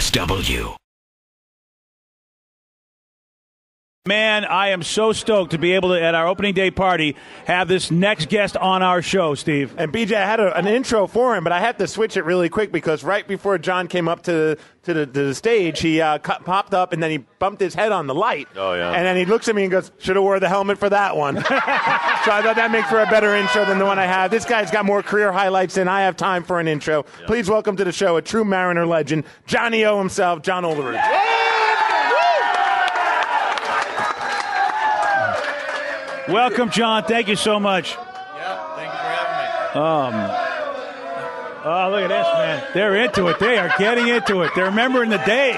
KSW. Man, I am so stoked to be able to, at our opening day party, have this next guest on our show, Steve. And BJ, I had an intro for him, but I had to switch it really quick because right before John came up to the stage, he popped up and then he bumped his head on the light. Oh, yeah. And then he looks at me and goes, should have wore the helmet for that one. So I thought that makes for a better intro than the one I have. This guy's got more career highlights than I have time for an intro. Yep. Please welcome to the show a true Mariner legend, Johnny O himself, John Olerud. Welcome, John. Thank you so much. Yeah, thank you for having me. Oh, look at this, man. They're into it. They are getting into it. They're remembering the days.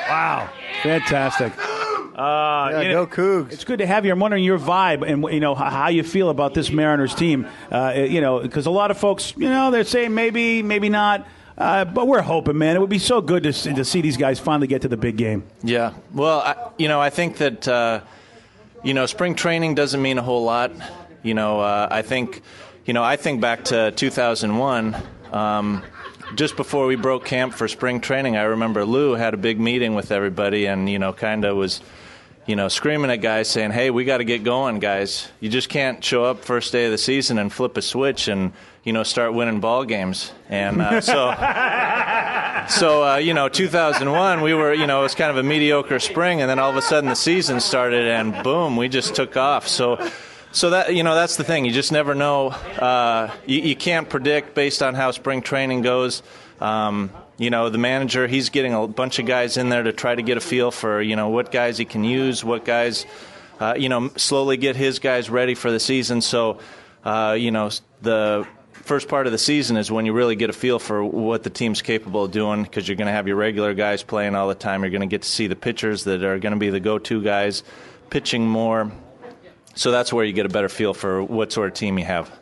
Wow. Fantastic. Go Cougs. It's good to have you. I'm wondering your vibe and, how you feel about this Mariners team. Because a lot of folks, they're saying maybe, maybe not. But we're hoping, man. It would be so good to see these guys finally get to the big game. Yeah. Well, I think that, spring training doesn't mean a whole lot. I think back to 2001, just before we broke camp for spring training, I remember Lou had a big meeting with everybody and, kind of was, screaming at guys saying, hey, we got to get going, guys. You just can't show up first day of the season and flip a switch and, start winning ball games. And so 2001, we were, it was kind of a mediocre spring, and then all of a sudden the season started, and boom, we just took off. So that, that's the thing. You just never know. You can't predict based on how spring training goes. The manager, he's getting a bunch of guys in there to try to get a feel for, what guys he can use, what guys, slowly get his guys ready for the season. So, the first part of the season is when you really get a feel for what the team's capable of doing, because you're going to have your regular guys playing all the time. You're going to get to see the pitchers that are going to be the go-to guys pitching more. So that's where you get a better feel for what sort of team you have.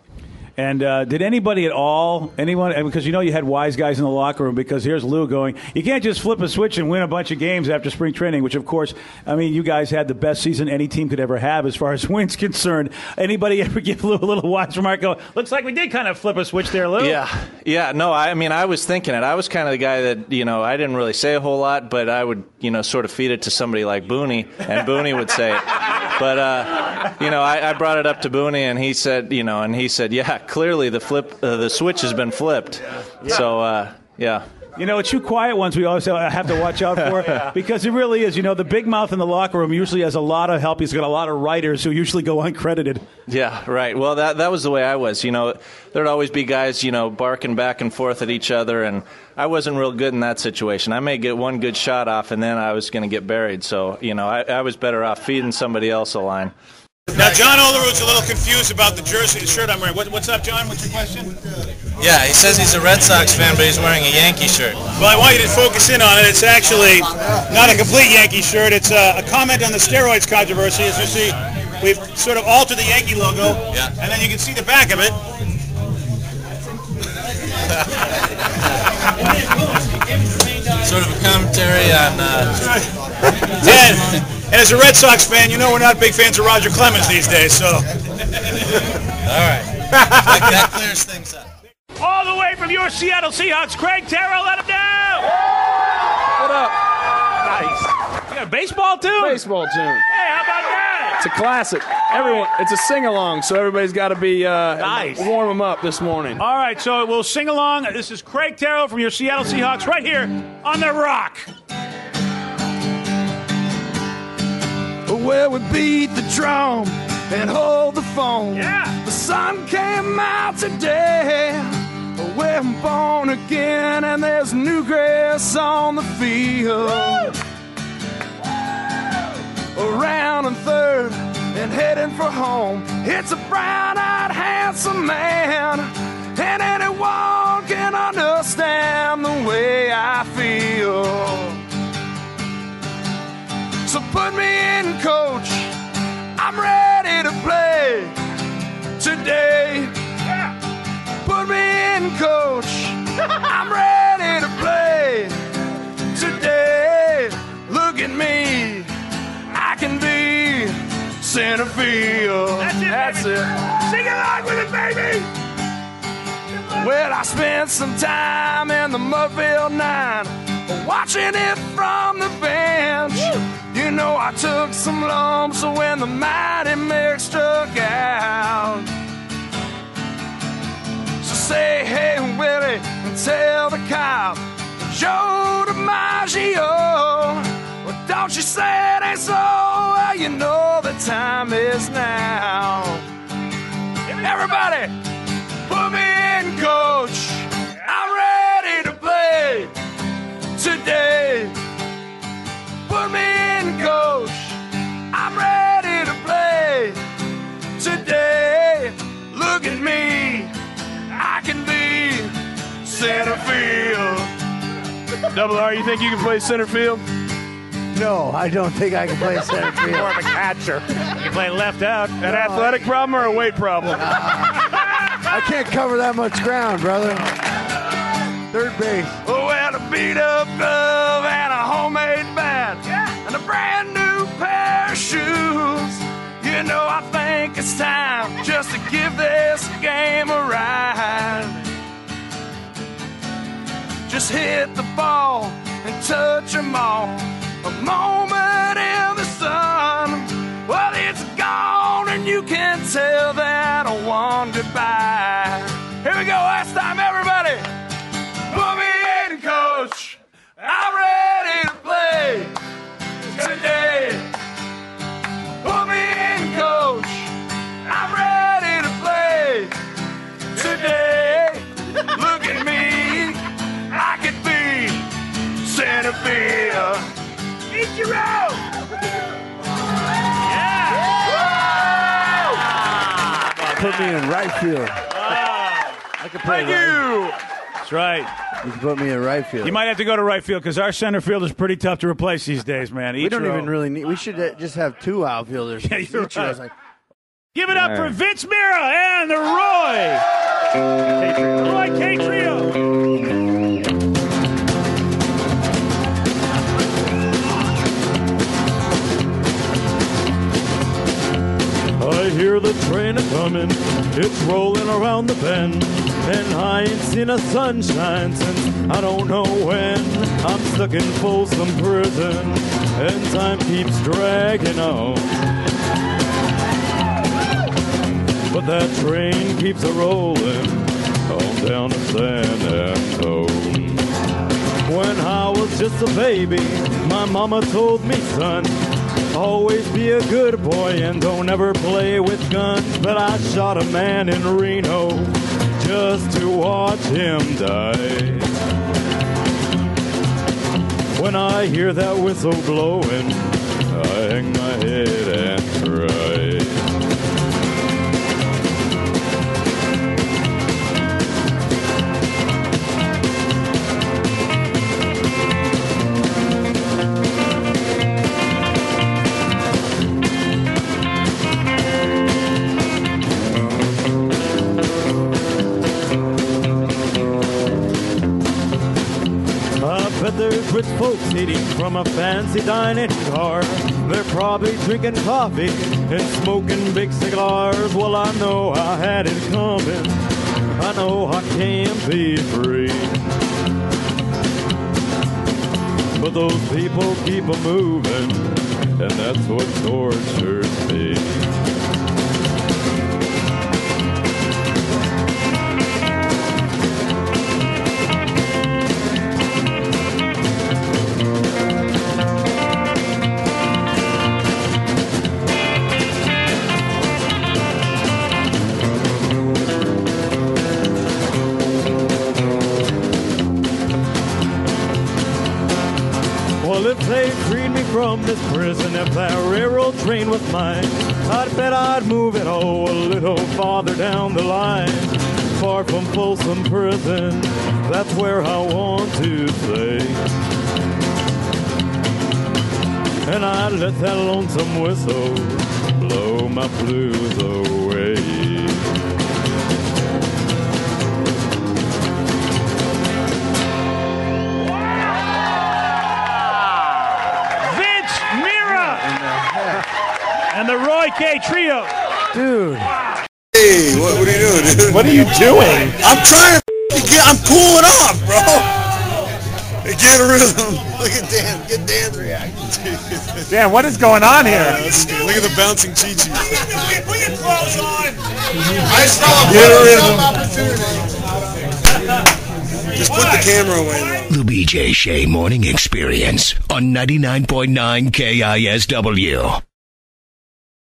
And did anybody at all, because you had wise guys in the locker room, because here's Lou going, you can't just flip a switch and win a bunch of games after spring training, which, of course, you guys had the best season any team could ever have as far as wins concerned. Anybody ever give Lou a little wise remark, go, looks like we did kind of flip a switch there, Lou? Yeah. No, I was thinking it. I was kind of the guy that, I didn't really say a whole lot, but I would, sort of feed it to somebody like Booney, and Booney would say it. But, I brought it up to Booney, and he said, yeah, clearly the switch has been flipped. Yeah. So, yeah. It's you quiet ones we always have to watch out for because it really is. The big mouth in the locker room usually has a lot of help. He's got a lot of writers who usually go uncredited. Yeah, right. Well, that was the way I was. There'd always be guys, barking back and forth at each other, and I wasn't real good in that situation. I may get one good shot off, and then I was going to get buried. So, I was better off feeding somebody else a line. Now, John Olerud's a little confused about the jersey, the shirt I'm wearing. What's up, John? What's your question? Yeah, he says he's a Red Sox fan, but he's wearing a Yankee shirt. Well, I want you to focus in on it. It's actually not a complete Yankee shirt. It's a comment on the steroids controversy. As you see, we've sort of altered the Yankee logo, and then you can see the back of it. Sort of a commentary on... And as a Red Sox fan, we're not big fans of Roger Clemens these days, so... All right. That clears things up. All the way from your Seattle Seahawks, Craig Terrill, let him know! What up? Nice. You got a baseball tune? Baseball tune. Hey, how about that? It's a classic. It's a sing-along, so everybody's got to be nice. Warm them up this morning. All right, so we'll sing along. This is Craig Terrill from your Seattle Seahawks right here on The Rock. Well, we beat the drum and hold the phone. Yeah. The sun came out today. We're born again, and there's new grass on the field. Around and third and heading for home. It's a brown-eyed, handsome man, and anyone can understand the way I feel. So put me in, coach. I'm ready to play today. Yeah. Put me in, coach. I'm ready to play today. Look at me. I can be center field. That's it. Sing along with it, baby. Well, I spent some time in the Mudville 9. watching it from the bench. You know I took some lumps when the mighty Mick struck out. So say hey Willie and tell the cop Joe DiMaggio. Well, don't you say it ain't so? Well, you know the time is now. Everybody, put me in, coach. I'm ready to play today. Put me in, coach. I'm ready to play today. Look at me. I can be center field. Double R, you think you can play center field? No, I don't think I can play center field. More of a catcher. You can play left out. An athletic problem or a weight problem? I can't cover that much ground, brother. Third base. Oh, and a beat-up glove and a homemade bat and a brand new pair of shoes. You know, I think it's time just to give this game a ride. Just hit the ball and touch 'em all. A moment in the sun. Well, it's gone and you can tell that I won goodbye. Here we go, last time, everybody. Put me in, coach. I'm ready to play today. Put me in, coach. I'm ready to play today. Look at me. I could be center field. Eat your own. Put me in right field. I could play right. That's right. You can put me in right field. You might have to go to right field because our center field is pretty tough to replace these days, man. We don't even really need. We should just have two outfielders. Yeah, you're Each of right. us, like, Give it up for Vince Mira and the Roy K Trio. I hear the train a-comin', it's rolling around the bend, and I ain't seen a sunshine since I don't know when. I'm stuck in Folsom Prison, and time keeps dragging on. But that train keeps a-rollin' on down to San Antone. When I was just a baby, my mama told me, son, always be a good boy and don't ever play with guns. But I shot a man in Reno just to watch him die. When I hear that whistle blowing, I hang my head and cry. But there's rich folks eating from a fancy dining car. They're probably drinking coffee and smoking big cigars. Well, I know I had it coming. I know I can't be free. But those people keep a moving, and that's what tortures me. Well, if they freed me from this prison, if that railroad train was mine, I'd bet I'd move it, oh, a little farther down the line. Far from Folsom Prison, that's where I want to stay. And I'd let that lonesome whistle blow my blues away. And the Roy K Trio. dude. Hey, what are you doing, dude? What are you doing? I'm trying to get, I'm cooling off, bro. Get a rhythm. Look at Dan. Get Dan's reaction. Dan, what is going on here? Look at the bouncing chi-chi. Put your clothes on. I smell a opportunity. Just put the camera away. The BJ Shea Morning Experience on 99.9 KISW.